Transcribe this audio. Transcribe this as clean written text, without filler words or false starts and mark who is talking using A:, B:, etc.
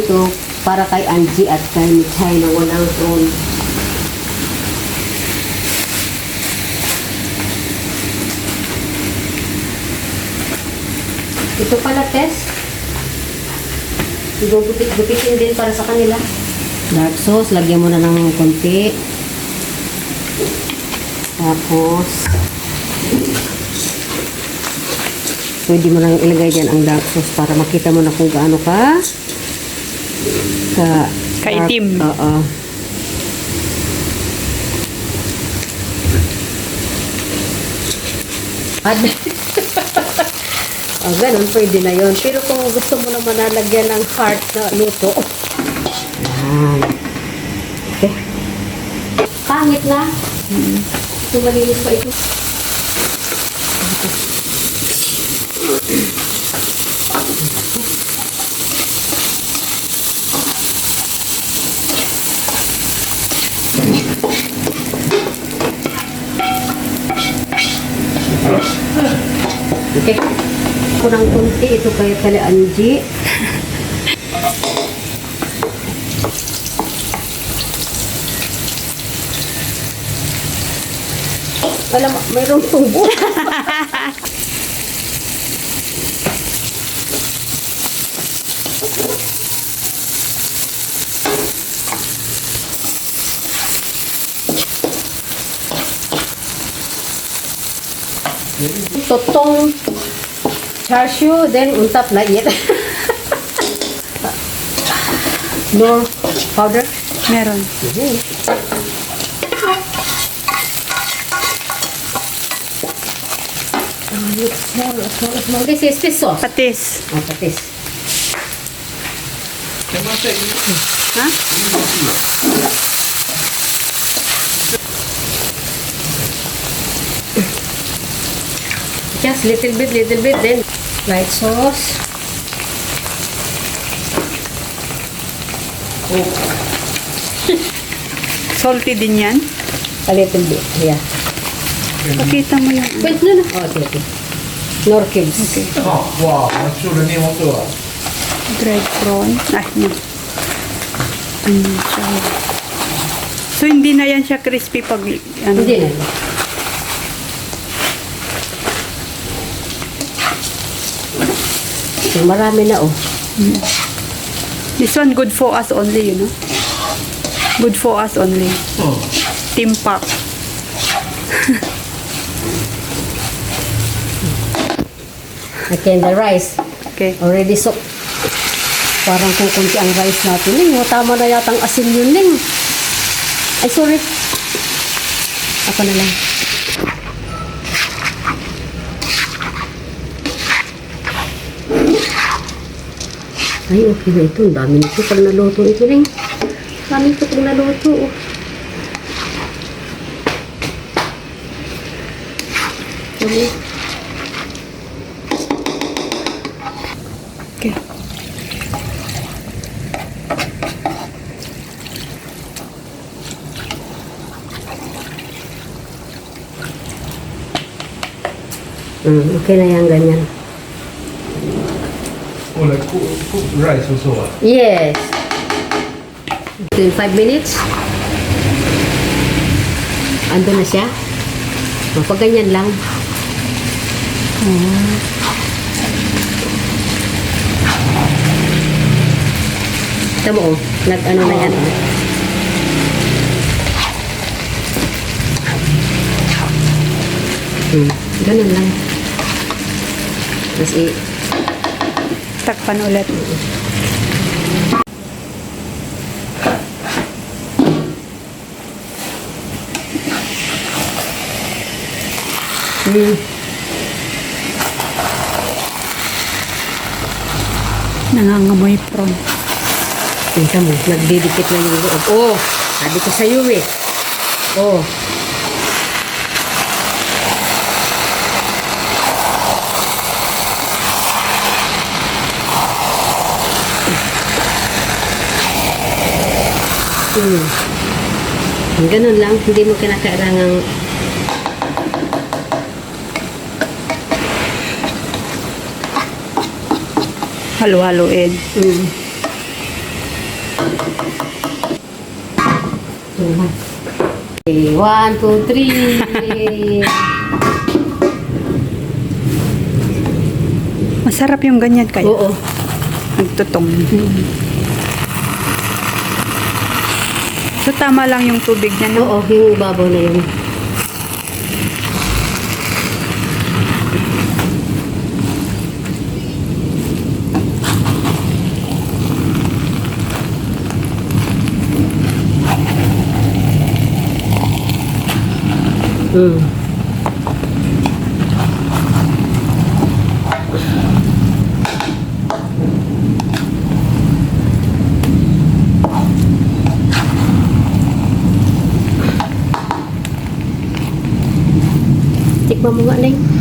A: ito para kay Angie at kay Michay na walang prawn. Ito pala, Tess. Gupit-gupitin din para sa kanila. Dark sauce, lagyan mo na ng konti. Tapos, pwede mo lang ilagay dyan ang dark sauce para makita mo na kung gaano
B: kaitim.
A: Oo. Oh, ganun, pwede na yun. Pero kung gusto mo naman nalagyan ng heart na luto, yan. Okay. Pangit na. Malinis pa ito. Okay. Kurang kunti ito kay Angie. Alam mo, mayroong tubo. Totong char siu, then untap na yet. Nor powder?
B: Meron.
A: This is fish sauce.
B: Patis.
A: Ah, patis.
B: Ha?
A: Just little bit, then light sauce.
B: Salty din yan.
A: A little bit, yeah.
B: Pakita mo yung
A: Wait, no. Oh, okay. Nor cubes.
B: Okay.
C: Ah, wow, jag trodde ni var så.
B: Dried prawn. Ay, no. Siya. So, hindi na yan siya crispy pag ano.
A: Hindi na. So, marami na, oh.
B: This one good for us only, you know. Good for us only.
C: Oh.
B: Team pack.
A: Okay, the rice.
B: Okay.
A: Already soaked. Parang kukunti ang rice natin. Ning, tama na yatang asin yun, Ning. Ay, sorry. Ako na lang. Ay, okay na ito. Ang dami nito pag naluto ito, Ning. Dami ito pag naluto. Oh. Dami.
B: Okay.
A: Okay na yan, ganyan.
C: Och det cooked rice och så.
A: Yes. In 5 minutes. Ando na siya. Pag ganyan lang. Ito mo, nag-ano na yan. Ganun lang. Tapos
B: Takpan ulit. Nangangamoy prawn.
A: tingnan mo, nagdidikit na yung loob. Oh, sabi ko sa iyo eh. Oh. Ganun lang, hindi mo kinakailangang
B: Halo-haloin.
A: Okay, 1, 2, 3.
B: Masarap yung ganyan kayo.
A: Oo.
B: Nagtutong. So, tama lang yung tubig niya, no?
A: Oo, yung babaw na yun. Mm. Tikman mo nga, Neng.